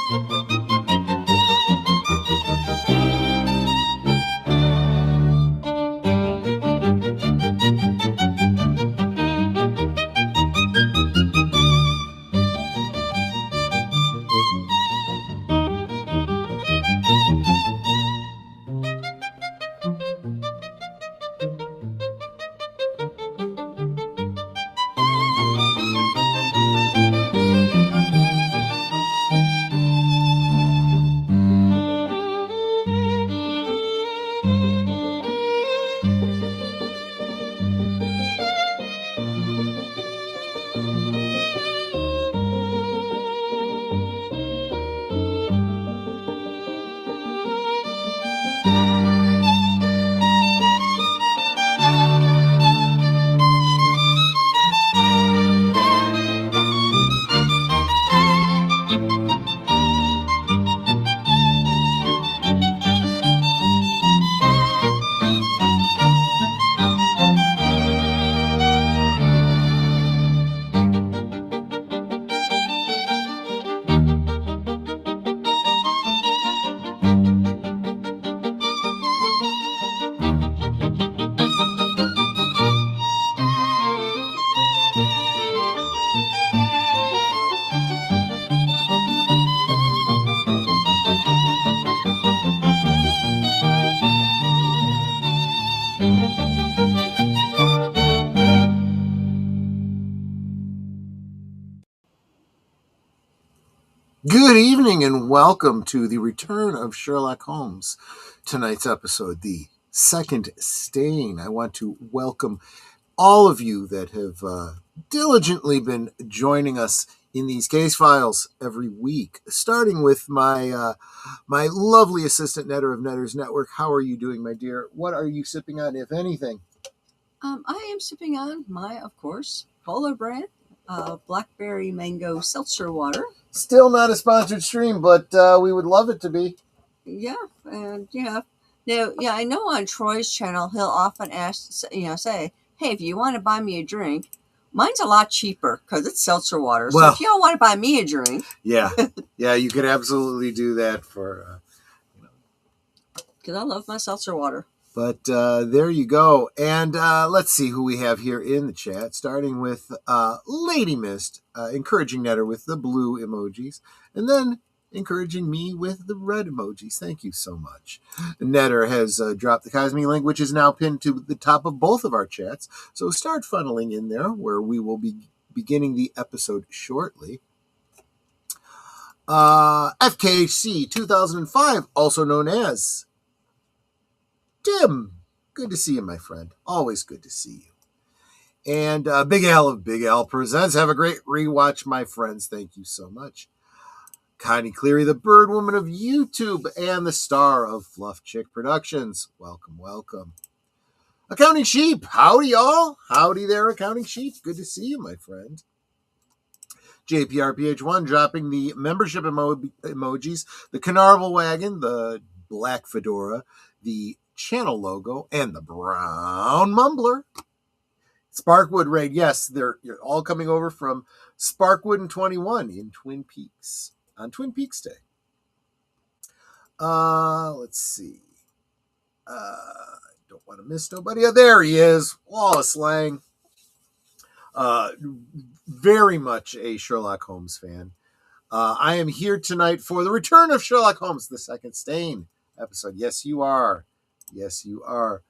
Good evening and welcome to the return of Sherlock Holmes. Tonight's episode, the second stain. I want to welcome all of you that have diligently been joining us in these case files every week, starting with my lovely assistant Netter of Netters Network. How are you doing, my dear? What are you sipping on, if anything? I am sipping on my, of course, Polar brand blackberry mango seltzer water. Still not a sponsored stream, but we would love it to be. Yeah, and now, I know on Troy's channel he'll often ask, say, hey, if you want to buy me a drink, mine's a lot cheaper because it's seltzer water. Well, so if you don't want to buy me a drink, yeah, you could absolutely do that for, because I love my seltzer water. But there you go. And let's see who we have here in the chat, starting with Lady Mist, encouraging Netter with the blue emojis, and then encouraging me with the red emojis. Thank you so much. Netter has dropped the Cosme link, which is now pinned to the top of both of our chats. So start funneling in there, where we will be beginning the episode shortly. FKC 2005, also known as Tim, good to see you, my friend. Always good to see you. And Big Al of Big Al Presents. Have a great rewatch, my friends. Thank you so much. Connie Cleary, the bird woman of YouTube and the star of Fluff Chick Productions. Welcome, welcome. Accounting Sheep. Howdy, y'all. Howdy there, Accounting Sheep. Good to see you, my friend. JPRPH1 dropping the membership emojis, the Carnarvon Wagon, the black fedora, the channel logo, and the brown mumbler. Sparkwood Raid, yes, you're all coming over from Sparkwood and 21 in Twin Peaks on Twin Peaks Day. Let's see. Don't want to miss nobody. Oh, there he is, Wallace Lang. Very much a Sherlock Holmes fan. I am here tonight for the return of Sherlock Holmes, the second stain episode. Yes, you are. Yes, you are.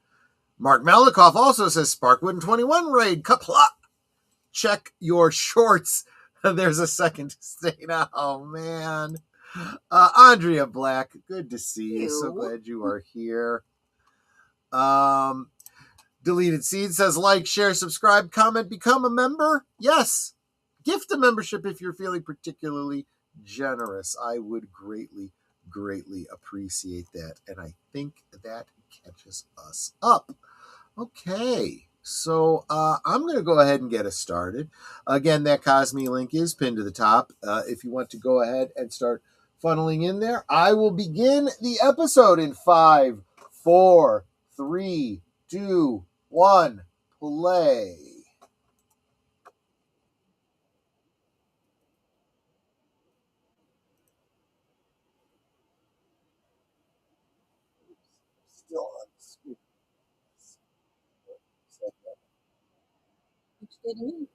Mark Malikoff also says Sparkwood and 21 raid. Kapla! Check your shorts. There's a second stain. Oh, man. Andrea Black, good to see you. So glad you are here. Deleted Seed says like, share, subscribe, comment, become a member. Yes. Gift a membership if you're feeling particularly generous. I would greatly appreciate that. And I think that catches us up. Okay, so I'm going to go ahead and get us started. Again, that Cosme link is pinned to the top. If you want to go ahead and start funneling in there, I will begin the episode in 5, 4, 3, 2, 1, play. kidding me?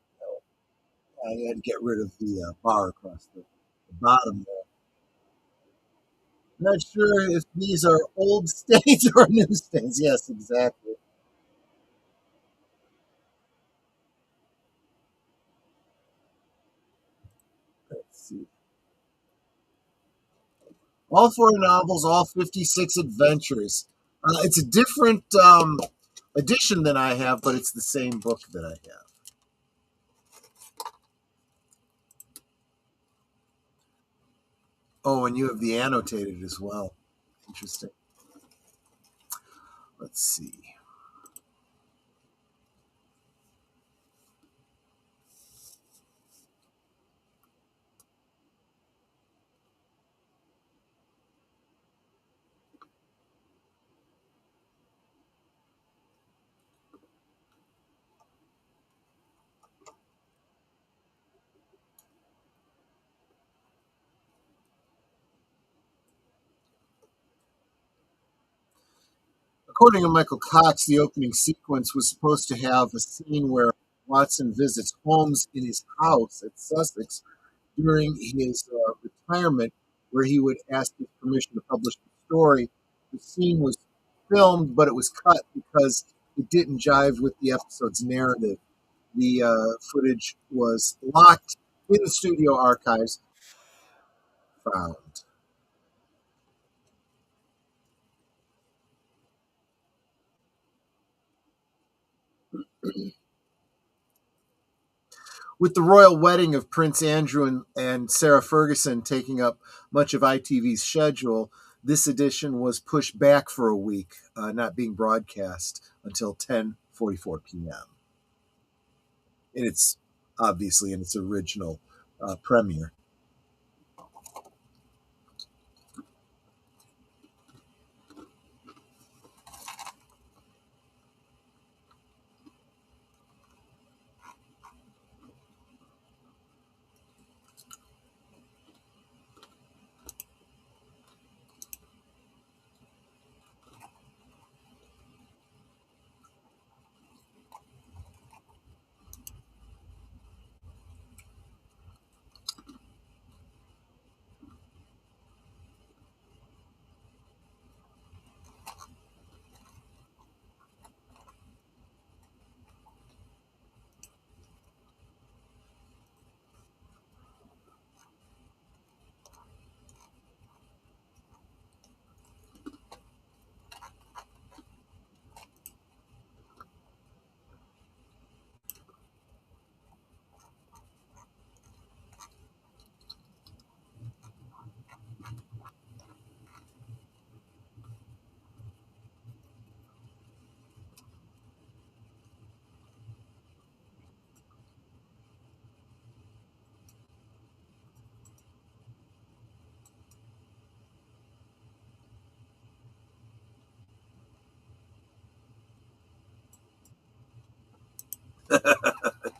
I had to get rid of the bar across the bottom there. Not sure if these are old stains or new stains. Yes, exactly. Let's see. All four novels, all 56 adventures. It's a different edition than I have, but it's the same book that I have. Oh, and you have the annotated as well. Interesting. Let's see. According to Michael Cox, the opening sequence was supposed to have a scene where Watson visits Holmes in his house at Sussex during his retirement, where he would ask his permission to publish the story. The scene was filmed, but it was cut because it didn't jive with the episode's narrative. The footage was locked in the studio archives. Found. With the royal wedding of Prince Andrew and Sarah Ferguson taking up much of ITV's schedule, this edition was pushed back for a week, not being broadcast until 10:44 p.m. And it's obviously in its original premiere.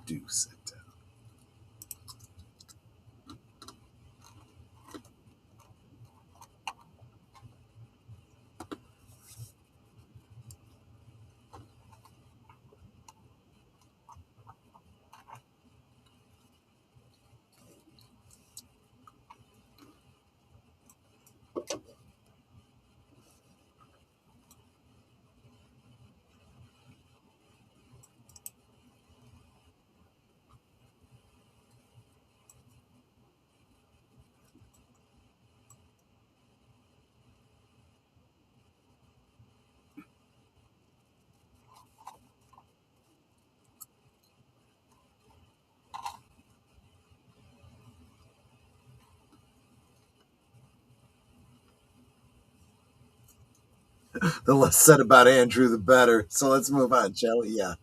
Do sit down. The less said about Andrew, the better. So let's move on, shall we? Yeah.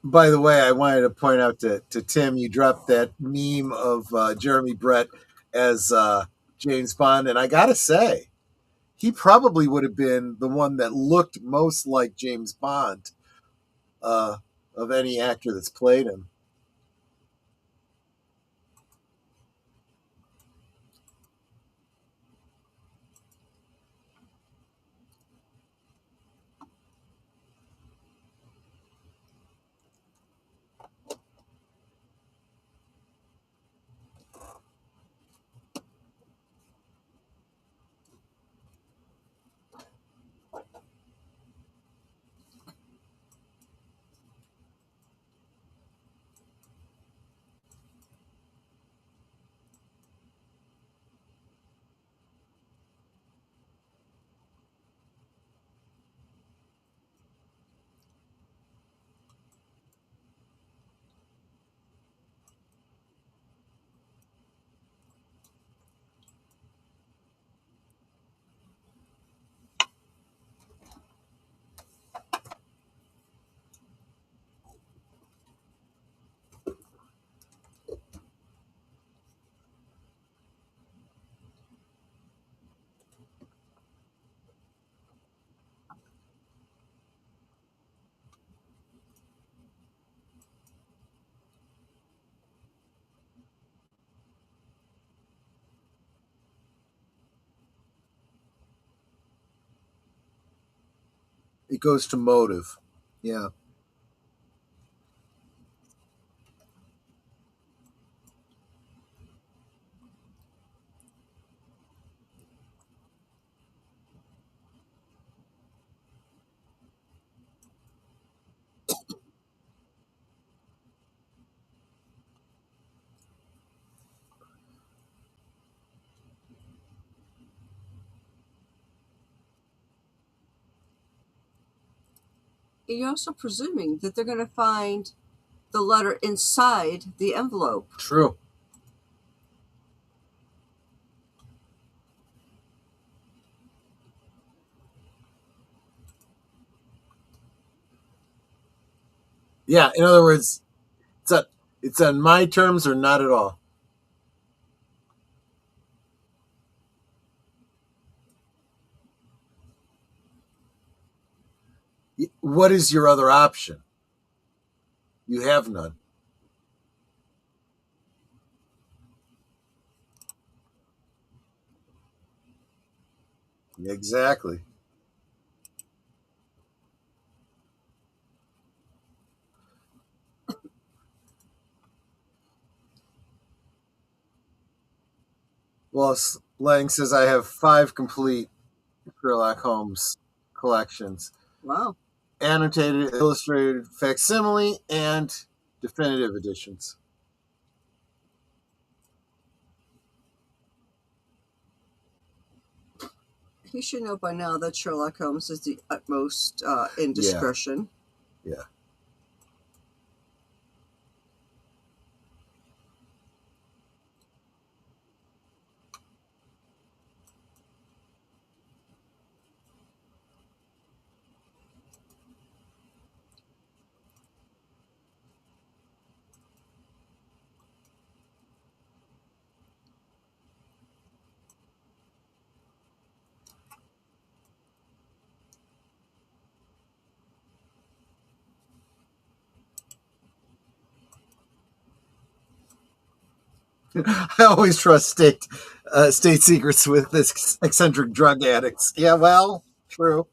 By the way, I wanted to point out to Tim, you dropped that meme of Jeremy Brett as James Bond, and I gotta say, he probably would have been the one that looked most like James Bond. of any actor that's played him. It goes to motive. Yeah. You're also presuming that they're going to find the letter inside the envelope. True. Yeah. In other words, it's on my terms or not at all. What is your other option? You have none. Exactly. Well, Lang says I have 5 complete Sherlock Holmes collections: Wow. annotated, illustrated, facsimile, and definitive editions. He should know by now that Sherlock Holmes is the utmost Yeah. indiscretion. Yeah. I always trust state secrets with this eccentric drug addicts. Yeah, well, true.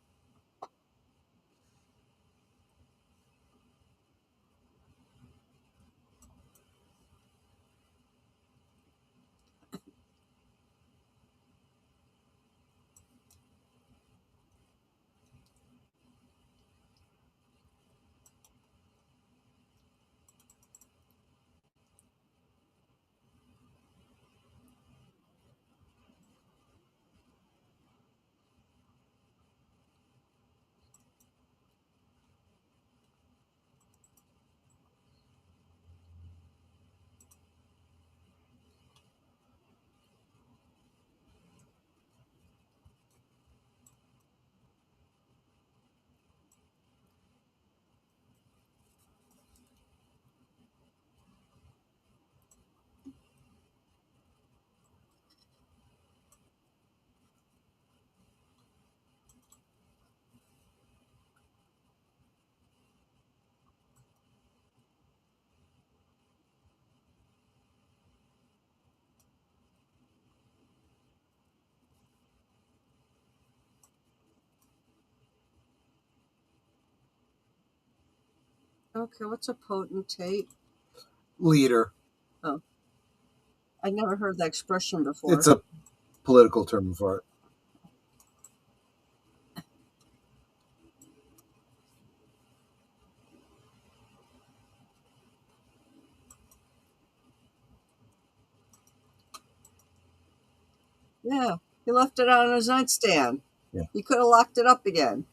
Okay, what's a potentate? Leader. Oh, I never heard that expression before. It's a political term for it. Yeah, he left it on his nightstand. Yeah. He could have locked it up again.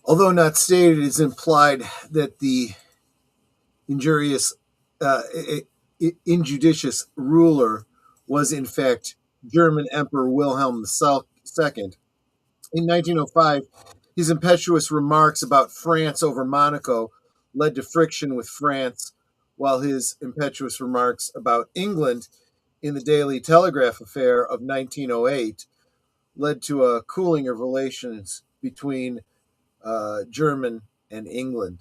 Although not stated, it is implied that the injurious, injudicious ruler was in fact German Emperor Wilhelm II. In 1905, his impetuous remarks about France over Monaco led to friction with France, while his impetuous remarks about England in the Daily Telegraph affair of 1908 led to a cooling of relations between German and England.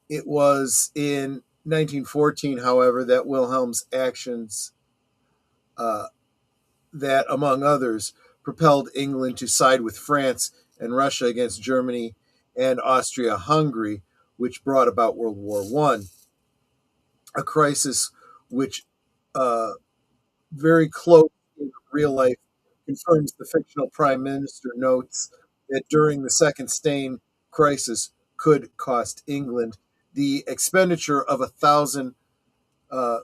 It was in 1914, however, that Wilhelm's actions, uh, that among others, propelled England to side with France and Russia against Germany and Austria-Hungary, which brought about World War One, a crisis which very close in real life confirms the fictional prime minister notes that during the Second Stain crisis could cost England the expenditure of 1,000 uh,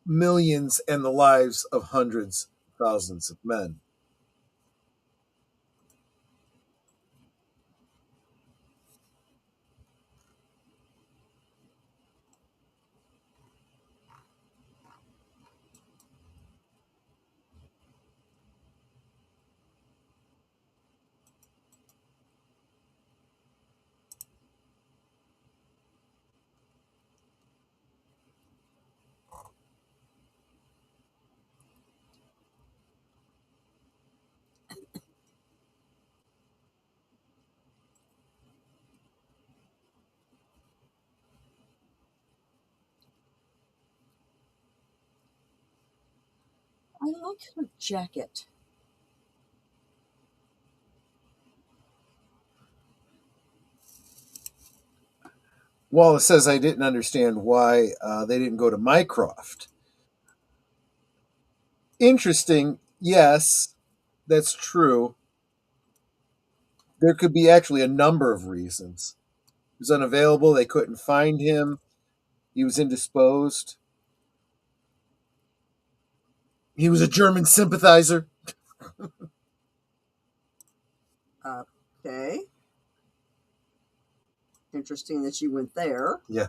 millions and the lives of hundreds of thousands of men. I like her jacket. Wallace says I didn't understand why they didn't go to Mycroft. Interesting. Yes, that's true. There could be actually a number of reasons. He was unavailable. They couldn't find him. He was indisposed. He was a German sympathizer. Okay. Interesting that you went there. Yeah.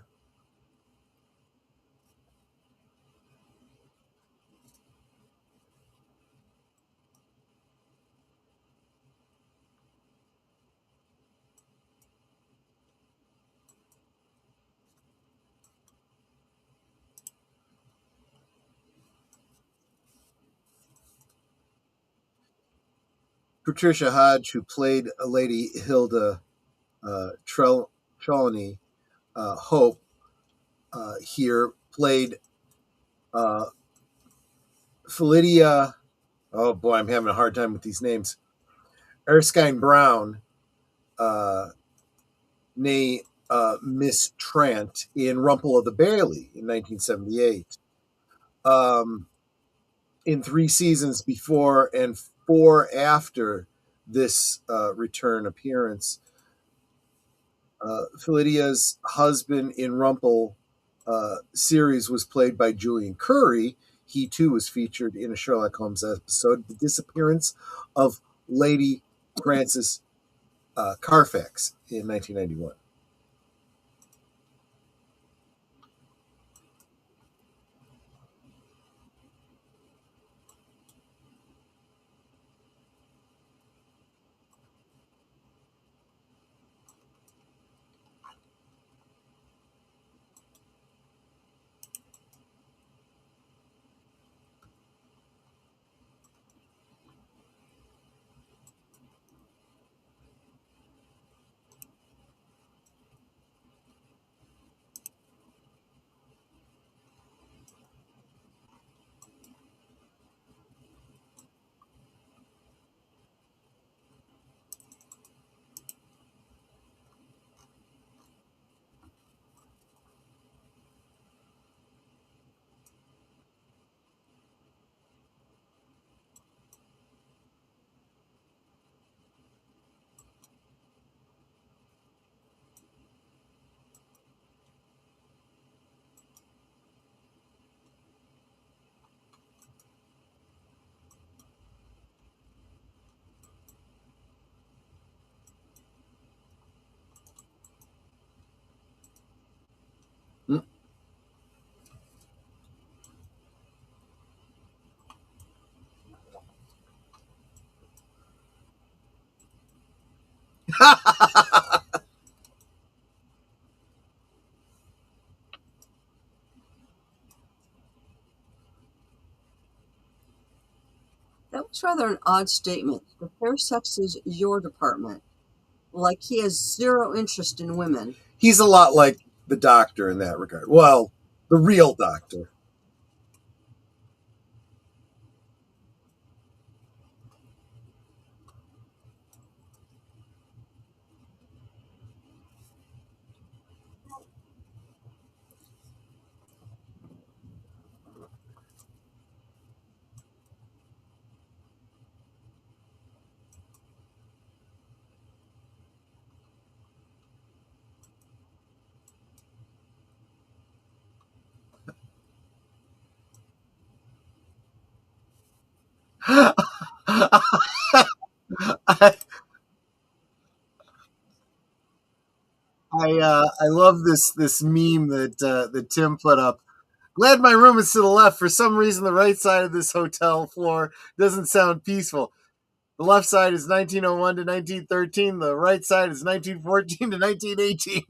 Patricia Hodge, who played Lady Hilda Trelawney Hope, here played uh, Philidia Oh boy, I'm having a hard time with these names. Erskine Brown, uh, nay Miss Trant in Rumple of the Bailey in 1978. Um, in 3 seasons before and 4 after this return appearance, Philidia's husband in Rumple series was played by Julian Curry. He too was featured in a Sherlock Holmes episode, The Disappearance of Lady Frances Carfax in 1991. That was rather an odd statement. The fair sex is your department. Like he has zero interest in women. He's a lot like the Doctor in that regard. Well, the real Doctor. I, I love this meme that Tim put up. Glad my room is to the left. For some reason, the right side of this hotel floor doesn't sound peaceful. The left side is 1901 to 1913. The right side is 1914 to 1918.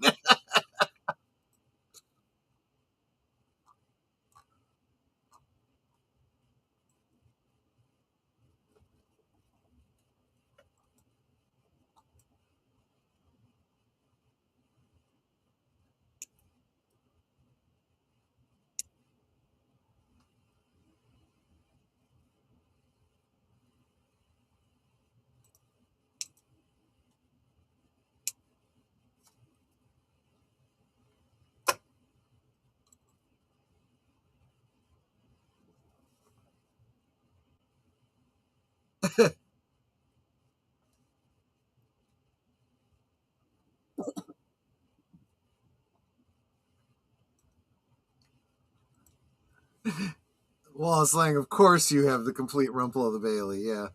Wallace Lang, of course, you have the complete Rumple of the Bailey. Yeah,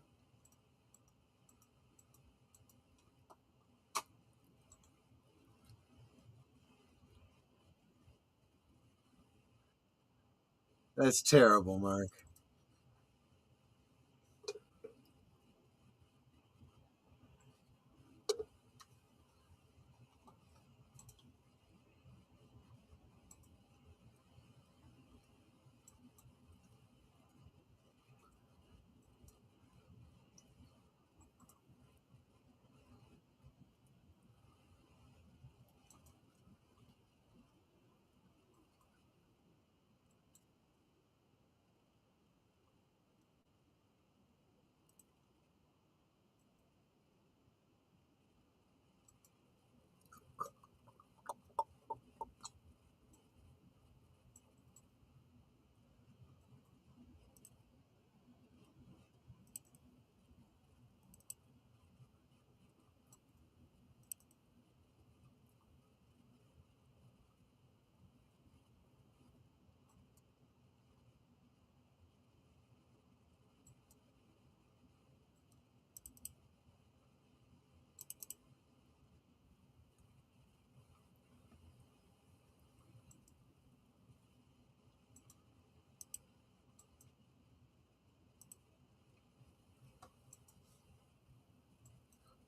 that's terrible, Mark.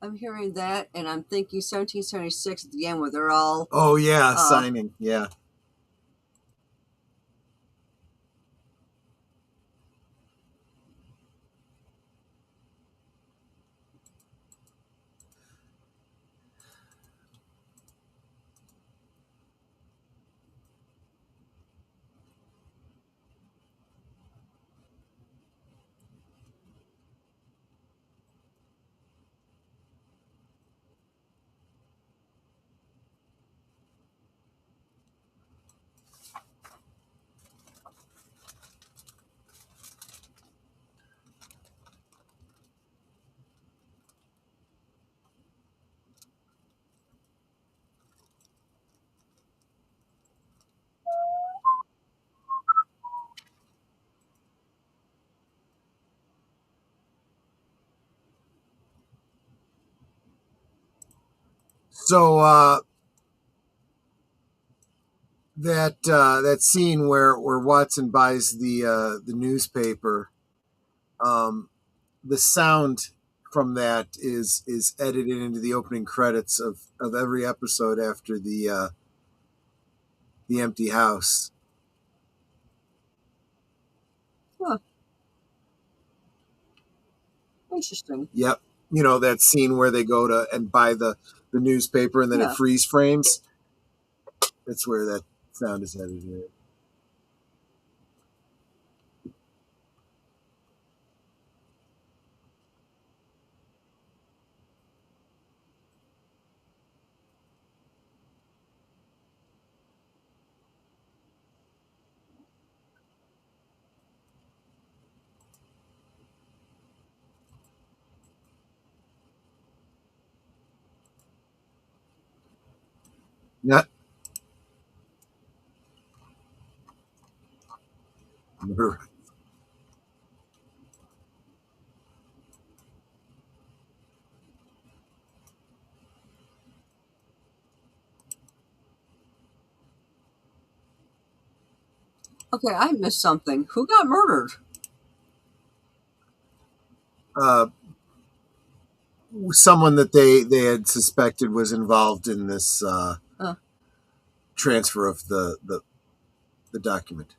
I'm hearing that, and I'm thinking 1776 at the end, where they're all Oh yeah, signing. Yeah. So that scene where Watson buys the newspaper, um, the sound from that is edited into the opening credits of every episode after the empty house. huh, interesting. Yep. You know that scene where they go to and buy the newspaper and then it Yeah. freeze frames. That's where that sound is edited. Not. Okay, I missed something. Who got murdered? Uh, someone that they had suspected was involved in this Uh, transfer of the document.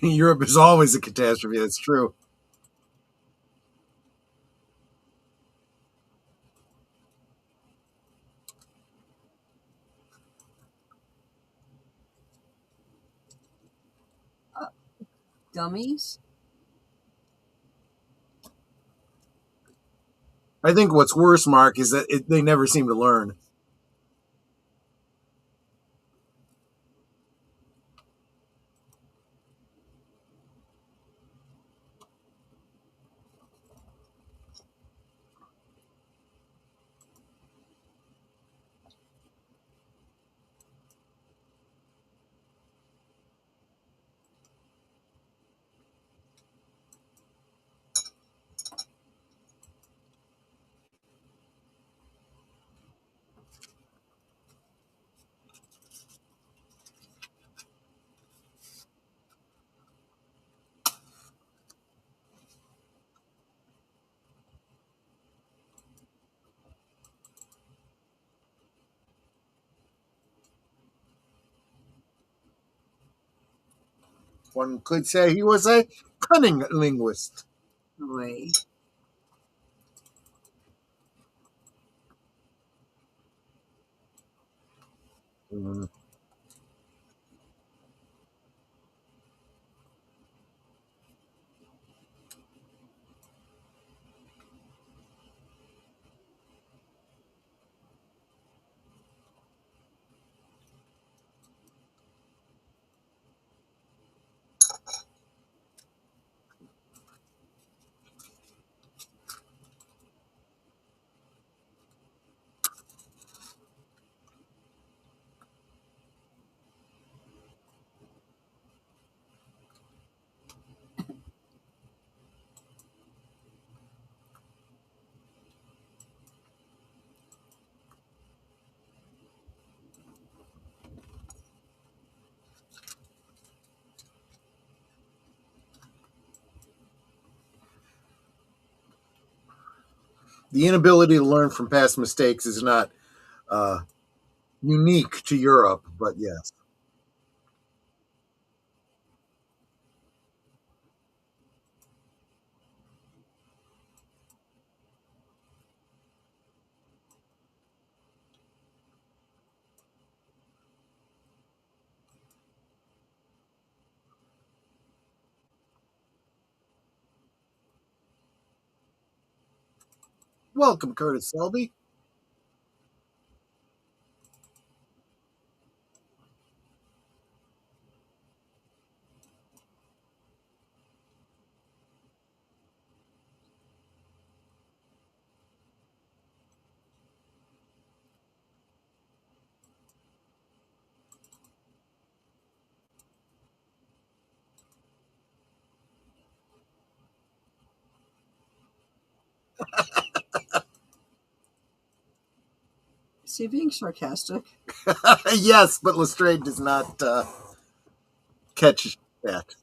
Europe is always a catastrophe. That's true. dummies? I think what's worse, Mark, is that they never seem to learn. One could say he was a cunning linguist. Boy. Mm. The inability to learn from past mistakes is not uh, unique to Europe, but yes. Welcome, Curtis Selby. Is he being sarcastic? Yes, but Lestrade does not catch that.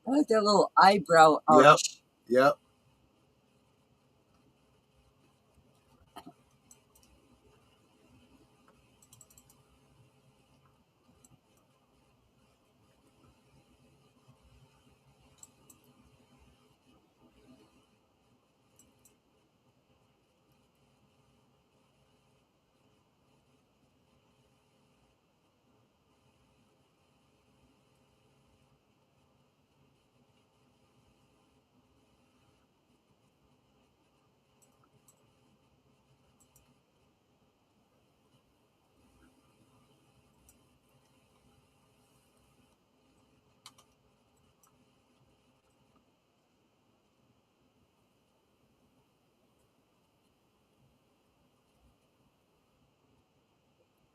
I like that little eyebrow Yep, arch. yep.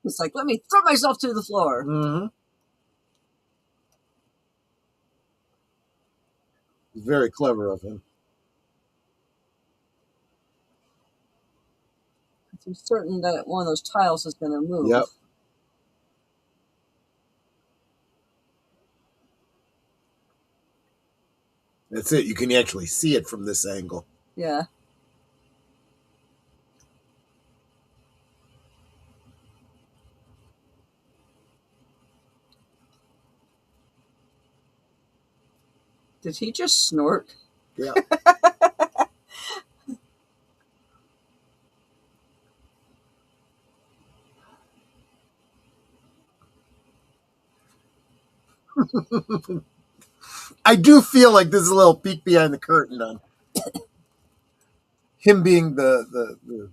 It's like, let me throw myself to the floor. Mm-hmm. Very clever of him. I'm certain that one of those tiles is going to move. Yep. That's it. You can actually see it from this angle. Yeah. Did he just snort? Yeah. I do feel like this is a little peek behind the curtain on him being the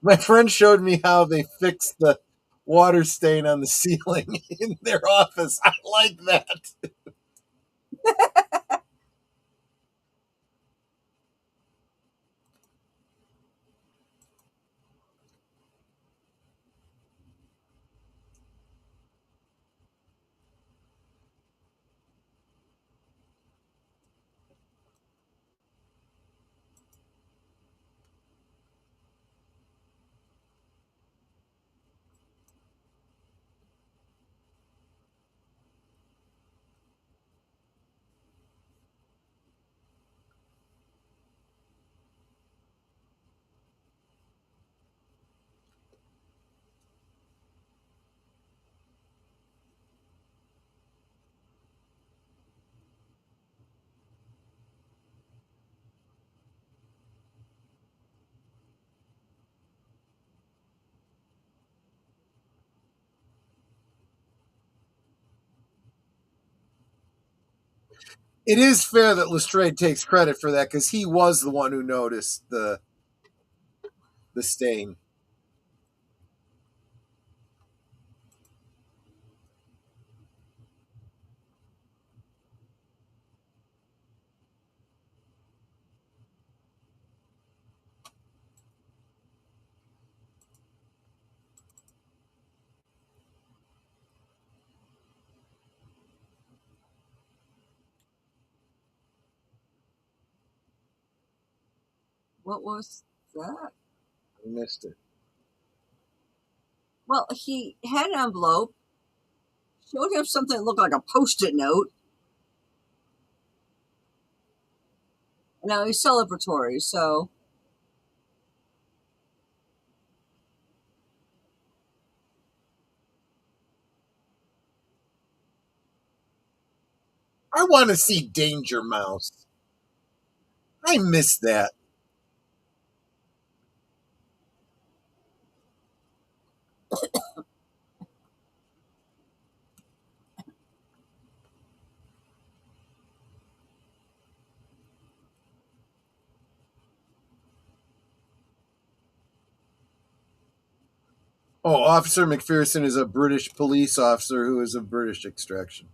My friend showed me how they fixed the water stain on the ceiling in their office. I like that. It is fair that Lestrade takes credit for that because he was the one who noticed the stain. What was that? I missed it. Well, he had an envelope, showed him something that looked like a post-it note. Now he's celebratory, so I want to see Danger Mouse. I miss that. Oh, Officer McPherson is a British police officer who is of British extraction.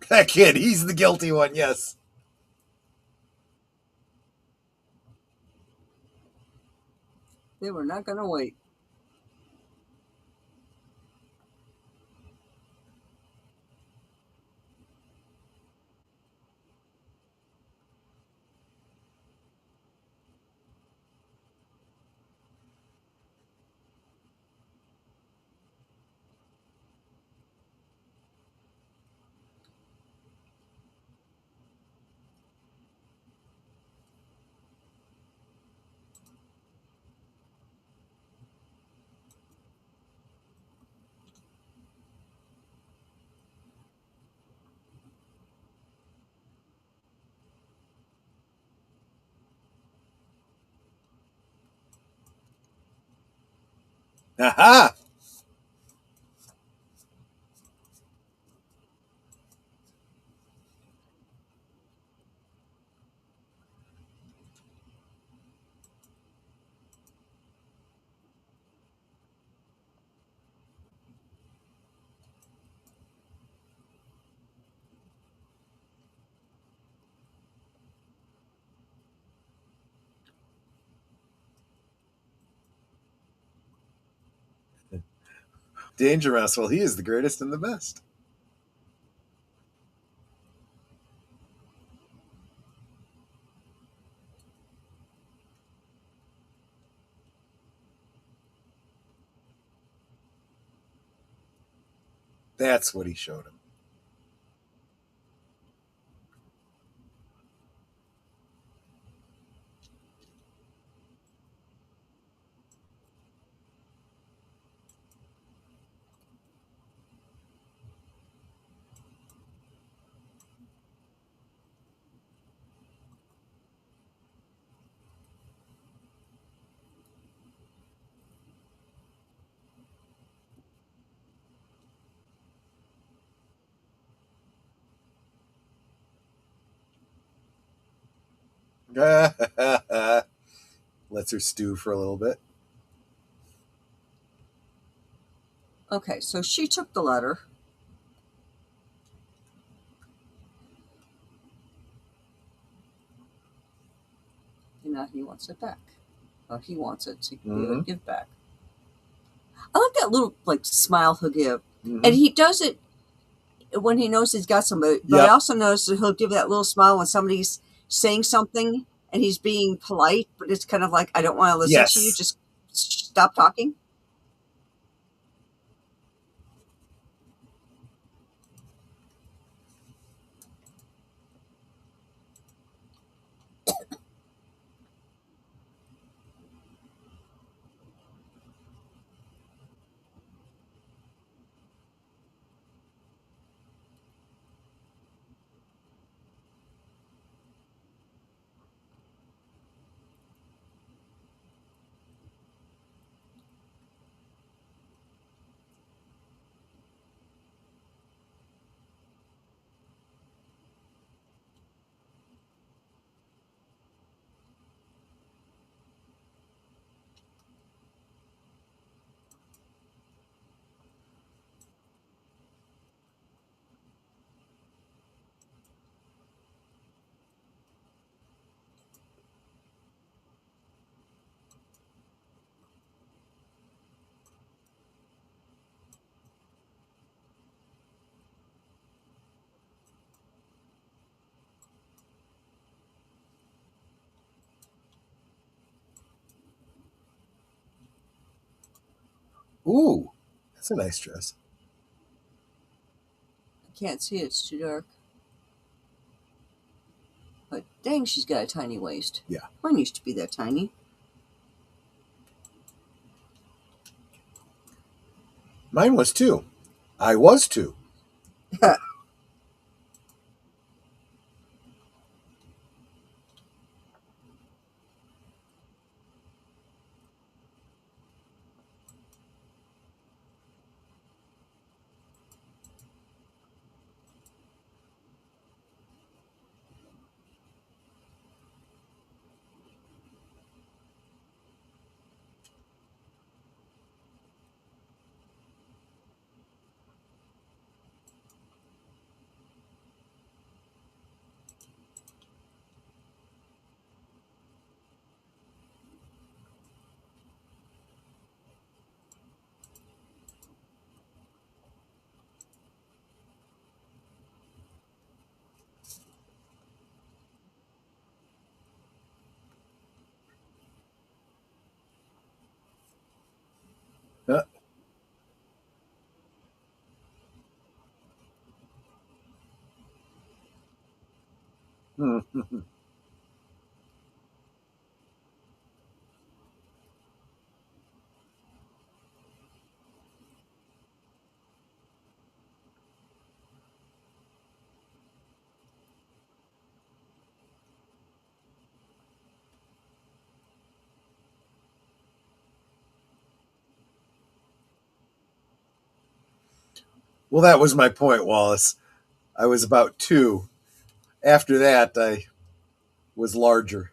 That kid, he's the guilty one, yes. they were not going to wait. Aha! Danger Mouse, well, he is the greatest and the best. That's what he showed him. Lets her stew for a little bit. Okay, so she took the letter. And now he wants it back. Or he wants it to be able to give back. I like that little like smile he'll give. And he does it when he knows he's got somebody. But I also notice that he'll give that little smile when somebody's saying something and he's being polite, but it's kind of like, I don't want to listen to you. Just stop talking. Ooh, that's a nice dress. I can't see it. It's too dark. But dang, she's got a tiny waist. Yeah. Mine used to be that tiny. Mine was too. I was too. Well, that was my point, Wallace. I was about 2. After that, I was larger.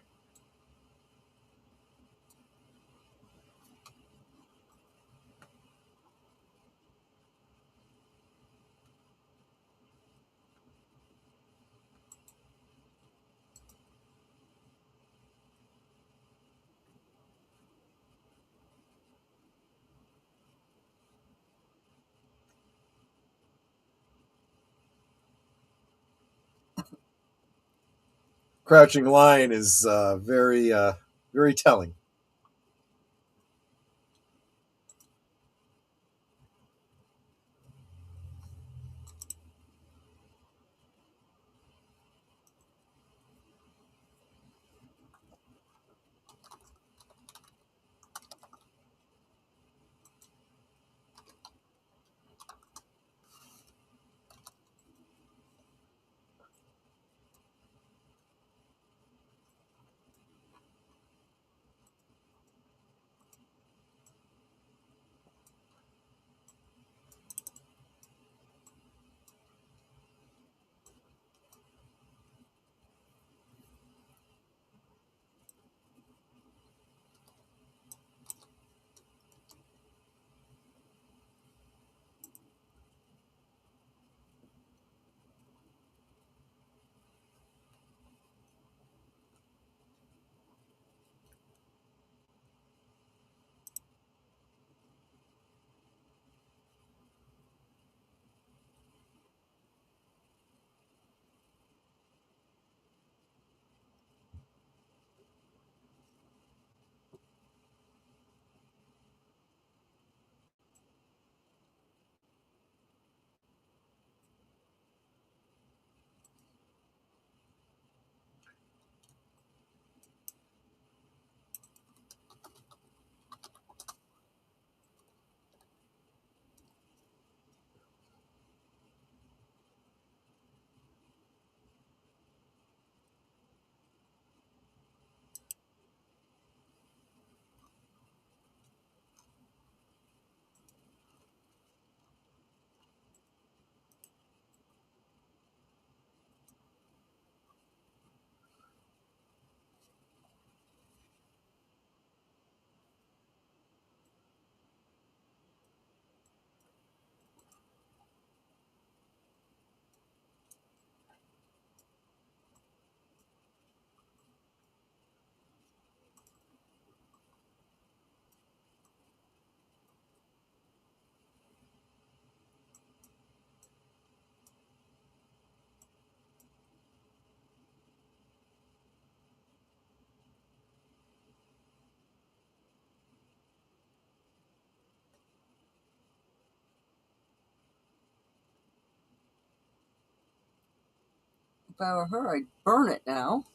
Crouching Lion is very telling. If I were her, I'd burn it now.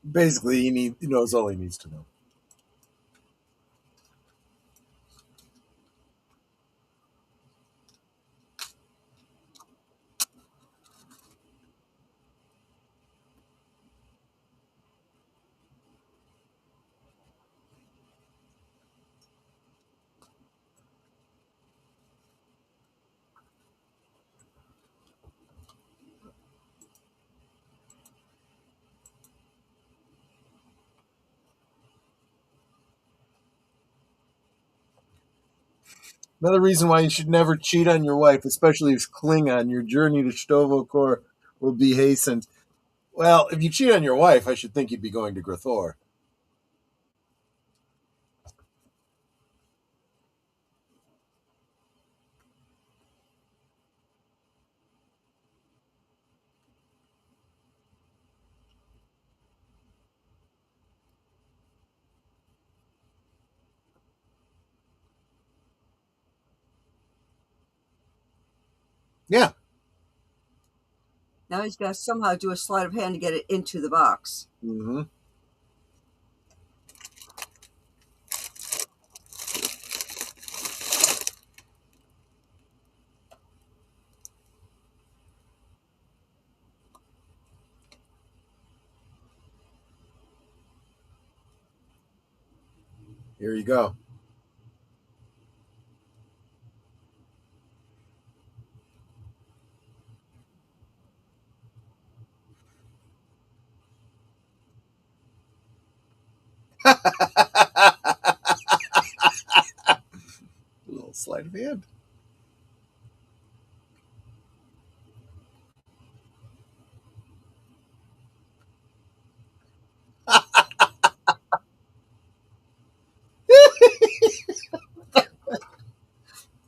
Basically, he knows all he needs to know. Another reason why you should never cheat on your wife, especially as Klingon, your journey to Stovokor will be hastened. Well, if you cheat on your wife, I should think you'd be going to Grathor. Yeah. Now he's got to somehow do a sleight of hand to get it into the box. Mm-hmm. Here you go. A little sleight of hand.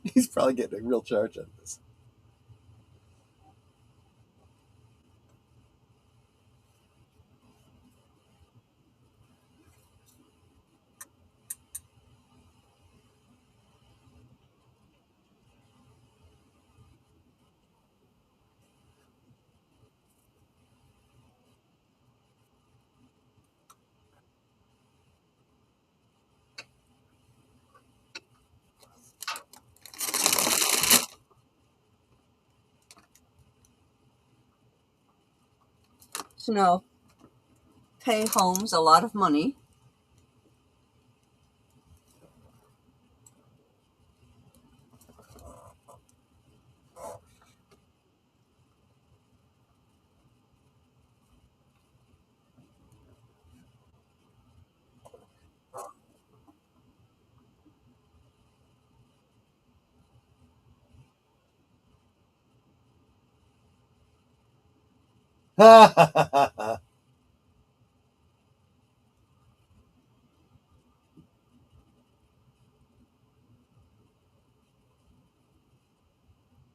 He's probably getting a real charge on this. So now, pay Holmes a lot of money.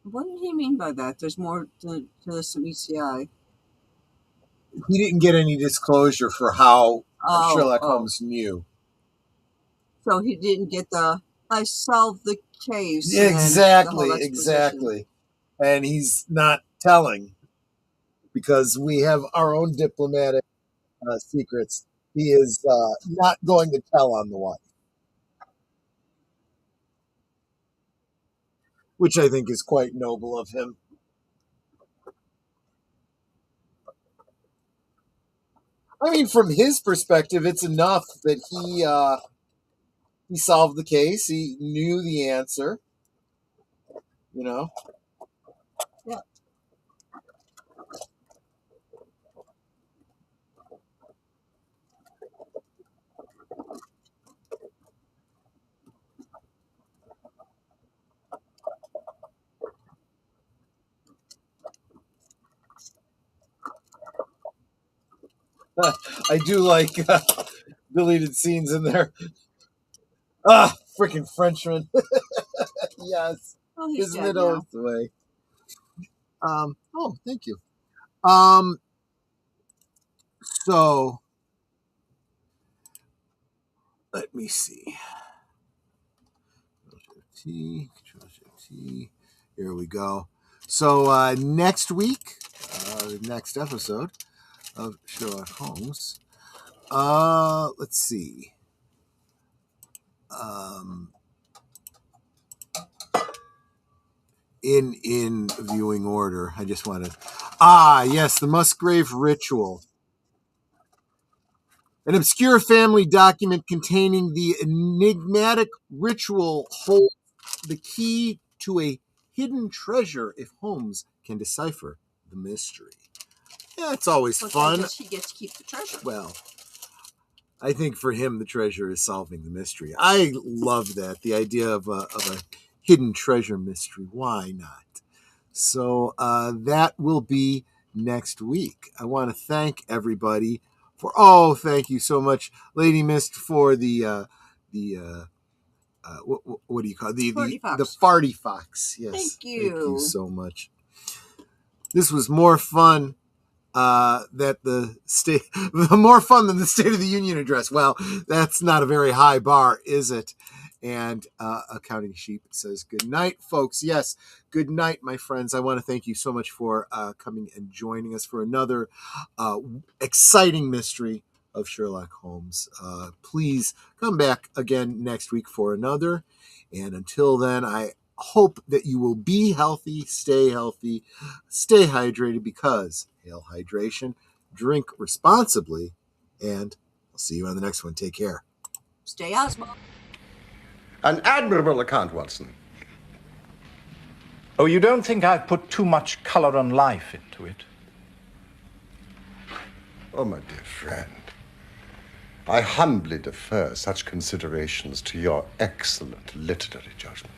What did he mean by that? There's more to this ECI. He didn't get any disclosure for how Sherlock Oh. Holmes knew. So he didn't get the I solved the case. Exactly. And he's not telling because we have our own diplomatic secrets. He is not going to tell on the wife. which I think is quite noble of him. I mean, from his perspective, it's enough that he solved the case. He knew the answer. You know. Yeah. I do like deleted scenes in there. Ah, freaking Frenchman. Yes. Oh, he's Isn't dead it now. always the way? Oh, thank you. So let me see. T. Here we go. So next week, next episode of Sherlock Holmes. Let's see. In viewing order, I just wanted. Yes, the Musgrave Ritual. An obscure family document containing the enigmatic ritual holds the key to a hidden treasure if Holmes can decipher the mystery. Yeah, it's always fun. I guess he gets to keep the treasure. Well, I think for him, the treasure is solving the mystery. I love that. The idea of a hidden treasure mystery. Why not? So that will be next week. I want to thank everybody for, thank you so much, Lady Mist, for the what do you call it? The farty fox. Yes. Thank you. Thank you so much. This was more fun more fun than the State of the Union address. Well, that's not a very high bar, is it? And Accounting Sheep says, good night, folks. Yes, good night, my friends. I want to thank you so much for coming and joining us for another exciting mystery of Sherlock Holmes. Please come back again next week for another. And until then, I hope that you will be healthy, stay hydrated, because hail hydration, drink responsibly, and I'll see you on the next one. Take care. Stay Osmo. An admirable account, Watson. Oh, you don't think I've put too much color and life into it? Oh, my dear friend, I humbly defer such considerations to your excellent literary judgment.